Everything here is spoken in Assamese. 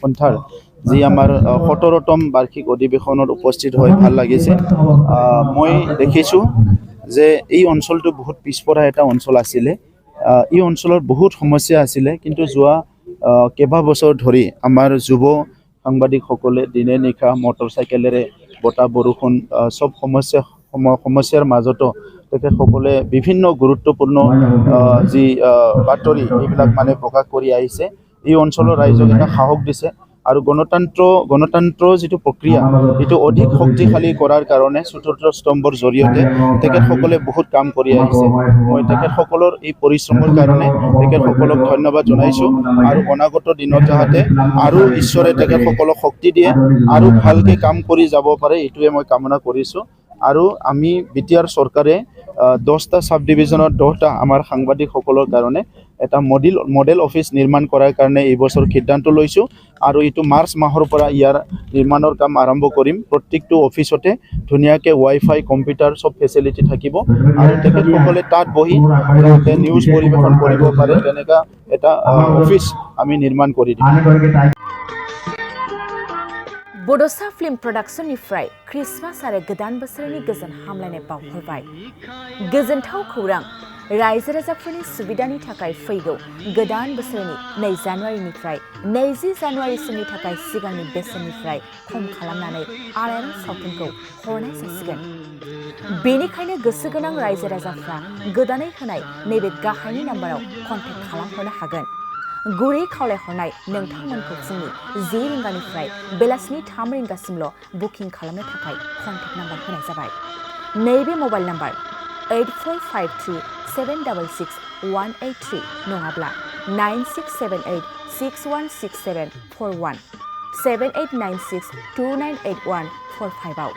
সন্থাৰ যি আমাৰ 17তম বাৰ্ষিক অধিৱেশনত উপস্থিত হৈ ভাল লাগিছে। মই দেখিছোঁ যে এই অঞ্চলটো বহুত পিছপৰা এটা অঞ্চল আছিলে। এই অঞ্চলৰ বহুত সমস্যা আছিলে, কিন্তু যোৱা কেইবাবছৰ ধৰি আমাৰ যুৱ সাংবাদিকসকলে দিনে নিশা মটৰচাইকেলেৰে বতাহ বৰষুণ চব সমস্যাৰ মাজতো তেখেতসকলে বিভিন্ন গুৰুত্বপূৰ্ণ যি বাতৰি এইবিলাক মানে প্ৰকাশ কৰি আহিছে। এই অঞ্চলৰ ৰাইজক এটা সাহস দিছে আৰু গণতন্ত্ৰ যিটো প্ৰক্ৰিয়া এইটো অধিক শক্তিশালী কৰাৰ কাৰণে চতুৰ্থ স্তম্ভৰ জৰিয়তে তেখেতসকলে বহুত কাম কৰি আহিছে। মই তেখেতসকলৰ এই পৰিশ্ৰমৰ কাৰণে তেখেতসকলক ধন্যবাদ জনাইছোঁ আৰু অনাগত দিনত যাতে আৰু ঈশ্বৰে তেখেতসকলক শক্তি দিয়ে আৰু ভালকৈ কাম কৰি যাব পাৰে, এইটোৱে মই কামনা কৰিছোঁ। আৰু আমি বিটিআৰ চৰকাৰে 10টা সাব ডিভিজনত 10টা আমাৰ সাংবাদিকসকলৰ কাৰণে এটা মডেল অফিচ নিৰ্মাণ কৰাৰ কাৰণে এই বছৰ সিদ্ধান্ত লৈছোঁ আৰু এইটো মাৰ্চ মাহৰ পৰা ইয়াৰ নিৰ্মাণৰ কাম আৰম্ভ কৰিম। প্ৰত্যেকটো অফিচতে ধুনীয়াকৈ ৱাইফাই কম্পিউটাৰ চব ফেচিলিটি থাকিব আৰু তেখেতসকলে তাত বহি নিউজ পৰিৱেশন কৰিব পাৰে, তেনেকুৱা এটা অফিচ আমি নিৰ্মাণ কৰি দিম। बड'सा फिल्म प्रडाक्शननिफ्राय क्रिसमास आरो गोदान बोसोरनि गोजोन हामलायनाय बावहरबाय। गोजोनथाव खौरां, रायजो राजाफोरनि सुबिदानि थाखाय फैगौ गोदान बोसोरनि 2 जानुवारिनिफ्राय 20 जानुवारिसिमनि थाखाय सिगांनि बेसेननिफ्राय खम खालामनानै आलायारन सावथुनखौ हरनाय जासिगोन। बेनिखायनो गोसो गोनां रायजो राजाफ्रा गोदानै होनाय नैबे गाहायनि नाम्बाराव कन्टेक्ट खालामहरनो हागोन। गुरै खावलायहरनाय नोंथांमोनखौ फुंनि 10 रिंगानिफ्राय बेलासिनि 3 रिंगासिमल' बुकिं खालामनो थाखाय कन्टेक्ट नाम्बार होनाय जाबाय। नैबे मबाइल नाम्बार 8453766183 नङाब्ला 9678616741 7896298145 आव